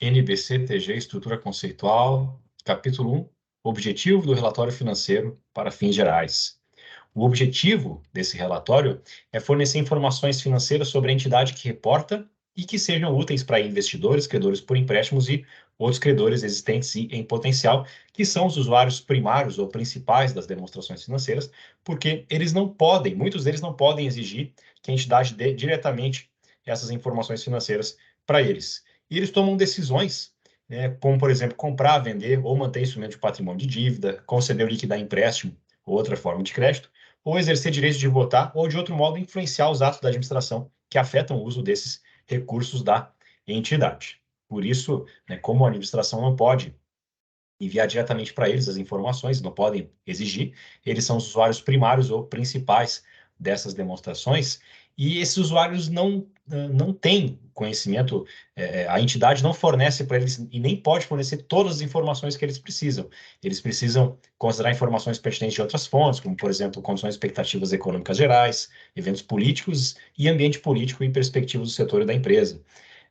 NBC-TG, Estrutura Conceitual, capítulo 1, Objetivo do Relatório Financeiro para Fins Gerais. O objetivo desse relatório é fornecer informações financeiras sobre a entidade que reporta e que sejam úteis para investidores, credores por empréstimos e outros credores existentes e em potencial, que são os usuários primários ou principais das demonstrações financeiras, porque eles não podem, muitos deles não podem exigir que a entidade dê diretamente essas informações financeiras para eles. E eles tomam decisões, como, por exemplo, comprar, vender ou manter instrumento de patrimônio de dívida, conceder ou liquidar empréstimo ou outra forma de crédito, ou exercer direito de votar ou, de outro modo, influenciar os atos da administração que afetam o uso desses recursos da entidade. Por isso, como a administração não pode enviar diretamente para eles as informações, não podem exigir, eles são os usuários primários ou principais dessas demonstrações, e esses usuários não têm conhecimento, a entidade não fornece para eles e nem pode fornecer todas as informações que eles precisam. Eles precisam considerar informações pertinentes de outras fontes, como, por exemplo, condições expectativas econômicas gerais, eventos políticos e ambiente político e perspectivas do setor e da empresa.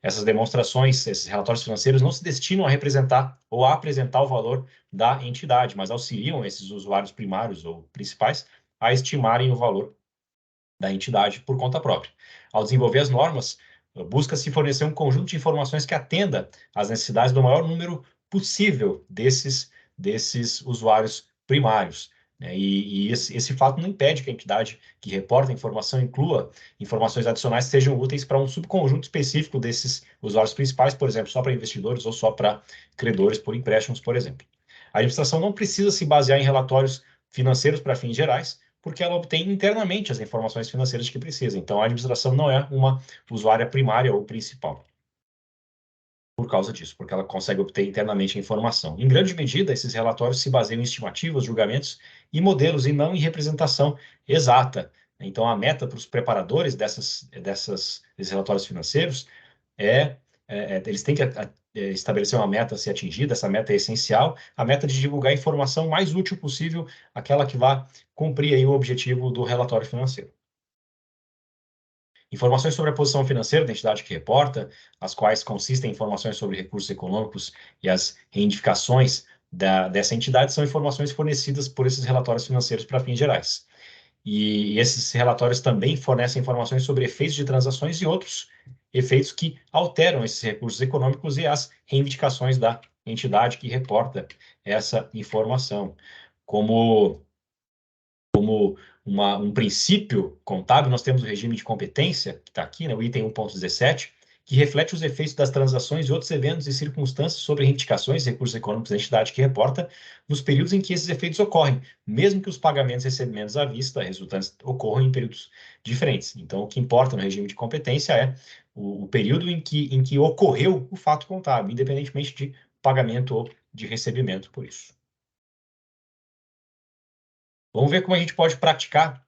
Essas demonstrações, esses relatórios financeiros não se destinam a representar ou a apresentar o valor da entidade, mas auxiliam esses usuários primários ou principais a estimarem o valor da entidade por conta própria. Ao desenvolver as normas, busca-se fornecer um conjunto de informações que atenda às necessidades do maior número possível desses usuários primários. E esse fato não impede que a entidade que reporta a informação inclua informações adicionais que sejam úteis para um subconjunto específico desses usuários principais, por exemplo, só para investidores ou só para credores por empréstimos, por exemplo. A administração não precisa se basear em relatórios financeiros para fins gerais, porque ela obtém internamente as informações financeiras que precisa. Então, a administração não é uma usuária primária ou principal por causa disso, porque ela consegue obter internamente a informação. Em grande medida, esses relatórios se baseiam em estimativas, julgamentos e modelos, e não em representação exata. Então, a meta para os preparadores desses relatórios financeiros eles têm que estabelecer uma meta a ser atingida, essa meta é essencial, a meta de divulgar a informação mais útil possível, aquela que vai cumprir aí o objetivo do relatório financeiro. Informações sobre a posição financeira da entidade que reporta, as quais consistem em informações sobre recursos econômicos e as reivindicações dessa entidade, são informações fornecidas por esses relatórios financeiros para fins gerais. E esses relatórios também fornecem informações sobre efeitos de transações e outros efeitos que alteram esses recursos econômicos e as reivindicações da entidade que reporta essa informação. Como um princípio contábil, nós temos o regime de competência, que está aqui, o item 1.17, que reflete os efeitos das transações e outros eventos e circunstâncias sobre reivindicações e recursos econômicos da entidade que reporta nos períodos em que esses efeitos ocorrem, mesmo que os pagamentos e recebimentos à vista resultantes ocorram em períodos diferentes. Então, o que importa no regime de competência é o período em que ocorreu o fato contábil, independentemente de pagamento ou de recebimento por isso. Vamos ver como a gente pode praticar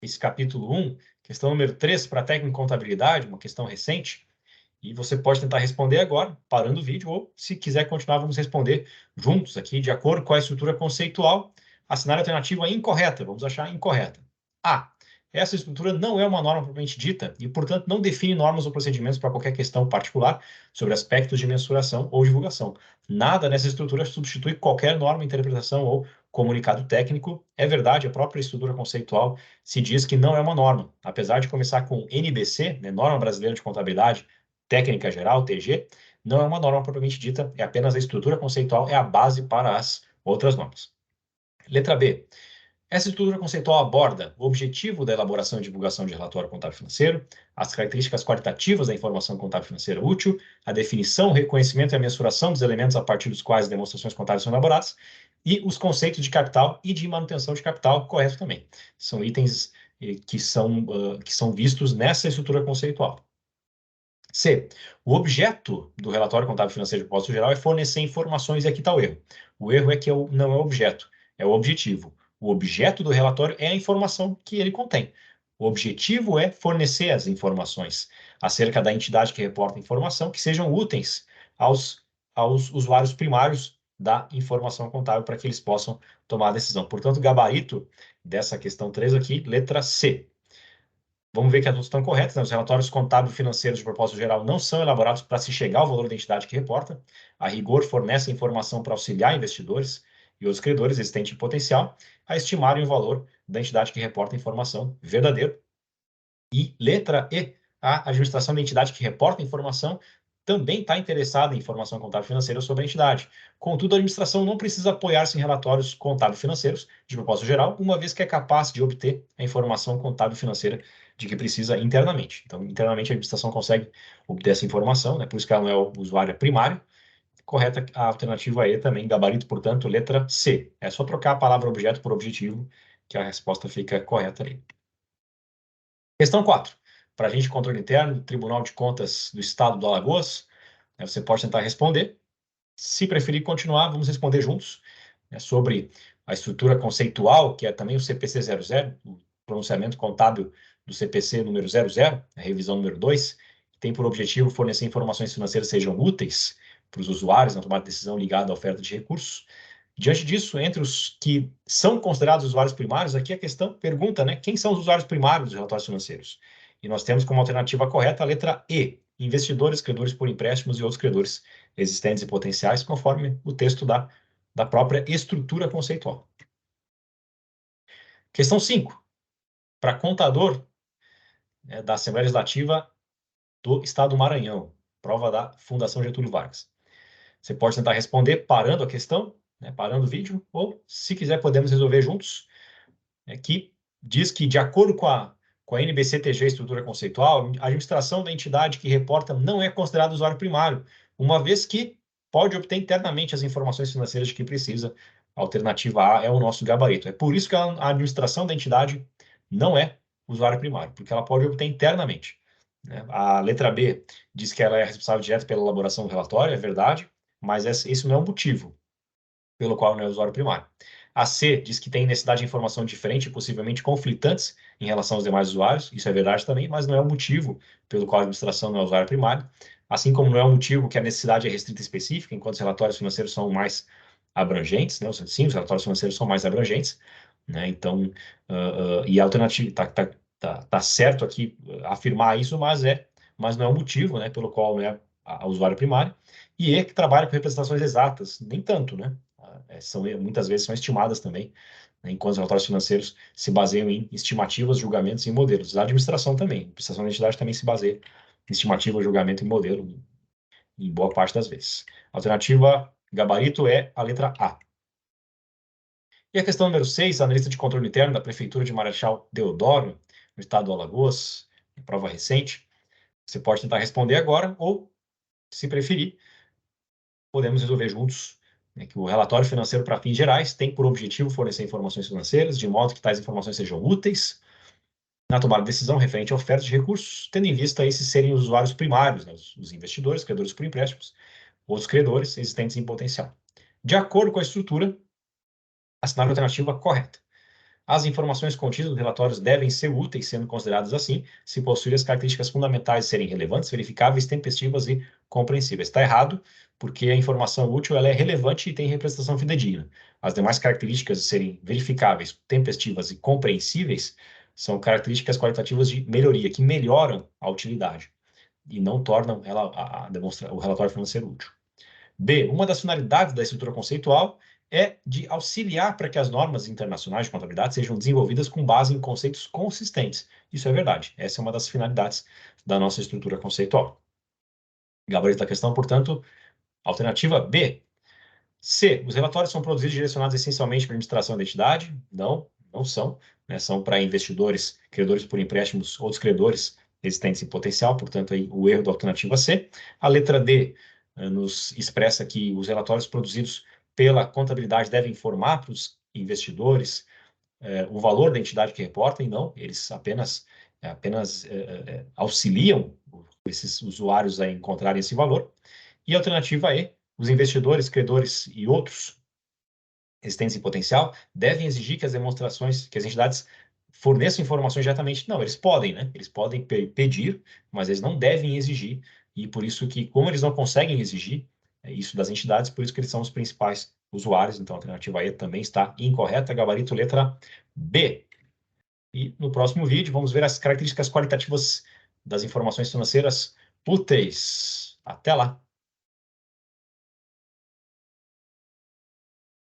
esse capítulo 1, questão número 3, para técnica em contabilidade, uma questão recente. E você pode tentar responder agora, parando o vídeo, ou se quiser continuar, vamos responder juntos aqui, de acordo com a estrutura conceitual. Assinar a alternativa incorreta, vamos achar incorreta. A. Essa estrutura não é uma norma propriamente dita e, portanto, não define normas ou procedimentos para qualquer questão particular sobre aspectos de mensuração ou divulgação. Nada nessa estrutura substitui qualquer norma, interpretação ou comunicado técnico. É verdade, a própria estrutura conceitual se diz que não é uma norma. Apesar de começar com NBC, Norma Brasileira de Contabilidade, Técnica Geral, TG, não é uma norma propriamente dita, é apenas a estrutura conceitual, é a base para as outras normas. Letra B. Essa estrutura conceitual aborda o objetivo da elaboração e divulgação de relatório contábil financeiro, as características qualitativas da informação contábil financeira útil, a definição, o reconhecimento e a mensuração dos elementos a partir dos quais as demonstrações contábeis são elaboradas, e os conceitos de capital e de manutenção de capital, correto também. São itens que são vistos nessa estrutura conceitual. C. O objeto do relatório contábil financeiro de propósito geral é fornecer informações, e aqui está o erro. O erro é que não é o objeto, é o objetivo. O objeto do relatório é a informação que ele contém. O objetivo é fornecer as informações acerca da entidade que reporta a informação que sejam úteis aos usuários primários da informação contábil para que eles possam tomar a decisão. Portanto, o gabarito dessa questão 3 aqui, letra C. Vamos ver que as duas estão corretas, né? Os relatórios contábil-financeiros de propósito geral não são elaborados para se chegar ao valor da entidade que reporta. A rigor, fornece informação para auxiliar investidores e outros credores existentes em potencial a estimarem o valor da entidade que reporta a informação verdadeiro. E letra E, a administração da entidade que reporta a informação também está interessada em informação contábil financeira sobre a entidade. Contudo, a administração não precisa apoiar-se em relatórios contábil financeiros de propósito geral, uma vez que é capaz de obter a informação contábil financeira de que precisa internamente. Então, internamente, a administração consegue obter essa informação, né? Por isso que ela não é o usuário primário. Correta a alternativa E também, gabarito, portanto, letra C. É só trocar a palavra objeto por objetivo, que a resposta fica correta ali. Questão 4. Para agente de controle interno, Tribunal de Contas do Estado do Alagoas, você pode tentar responder. Se preferir continuar, vamos responder juntos, sobre a estrutura conceitual, que é também o CPC 00, o pronunciamento contábil do CPC número 00, a revisão número 2, que tem por objetivo fornecer informações financeiras que sejam úteis para os usuários na tomada de decisão ligada à oferta de recursos. Diante disso, entre os que são considerados usuários primários, aqui a questão pergunta, né, quem são os usuários primários dos relatórios financeiros? E nós temos como alternativa correta a letra E, investidores, credores por empréstimos e outros credores existentes e potenciais, conforme o texto da própria estrutura conceitual. Questão 5. Para contador da Assembleia Legislativa do Estado do Maranhão, prova da Fundação Getúlio Vargas. Você pode tentar responder parando a questão, parando o vídeo, ou, se quiser, podemos resolver juntos, que diz que, de acordo com a NBCTG, estrutura conceitual, a administração da entidade que reporta não é considerada usuário primário, uma vez que pode obter internamente as informações financeiras de que precisa. A alternativa A é o nosso gabarito. É por isso que a administração da entidade não é usuário primário, porque ela pode obter internamente. A letra B diz que ela é responsável direta pela elaboração do relatório, é verdade, mas esse não é um motivo pelo qual não é usuário primário. A C diz que tem necessidade de informação diferente e possivelmente conflitantes em relação aos demais usuários, isso é verdade também, mas não é o motivo pelo qual a administração não é usuário primário, assim como não é o motivo que a necessidade é restrita e específica, enquanto os relatórios financeiros são mais abrangentes, né? Sim, os relatórios financeiros são mais abrangentes, né? Então, e a alternativa, tá certo aqui afirmar isso, mas não é o motivo, né, pelo qual não é a usuário primário, e que trabalha com representações exatas, nem tanto, né? Muitas vezes são estimadas também, né, enquanto os relatórios financeiros se baseiam em estimativas, julgamentos e modelos. A administração também, a administração da entidade também se baseia em estimativa, julgamento e modelo, em boa parte das vezes. A alternativa gabarito é a letra A. E a questão número 6, analista de controle interno da Prefeitura de Marechal Deodoro, no estado do Alagoas, prova recente. Você pode tentar responder agora ou, se preferir, podemos resolver juntos, que o relatório financeiro para fins gerais tem por objetivo fornecer informações financeiras, de modo que tais informações sejam úteis na tomada de decisão referente à oferta de recursos, tendo em vista esses serem os usuários primários, né, os investidores, credores por empréstimos, outros credores existentes em potencial. De acordo com a estrutura, assinar a alternativa correta. As informações contidas nos relatórios devem ser úteis, sendo consideradas assim, se possuírem as características fundamentais de serem relevantes, verificáveis, tempestivas e compreensíveis. Está errado, porque a informação útil ela é relevante e tem representação fidedigna. As demais características de serem verificáveis, tempestivas e compreensíveis são características qualitativas de melhoria, que melhoram a utilidade e não tornam o relatório financeiro útil. B. Uma das finalidades da estrutura conceitual é de auxiliar para que as normas internacionais de contabilidade sejam desenvolvidas com base em conceitos consistentes. Isso é verdade. Essa é uma das finalidades da nossa estrutura conceitual. Gabarito da questão, portanto, alternativa B. C. Os relatórios são produzidos e direcionados essencialmente para a administração da entidade? Não, não são. São para investidores, credores por empréstimos, outros credores existentes em potencial, portanto, aí, o erro da alternativa C. A letra D nos expressa que os relatórios produzidos pela contabilidade devem informar para os investidores o valor da entidade que reportam, e não, eles apenas auxiliam esses usuários a encontrarem esse valor. E a alternativa E, os investidores, credores e outros existentes em potencial devem exigir que as demonstrações, que as entidades forneçam informações diretamente. Não, eles podem, né? Eles podem pedir, mas eles não devem exigir. E por isso que, como eles não conseguem exigir isso das entidades, por isso que eles são os principais usuários. Então, a alternativa E também está incorreta. Gabarito letra B. E no próximo vídeo vamos ver as características qualitativas das informações financeiras úteis. Até lá!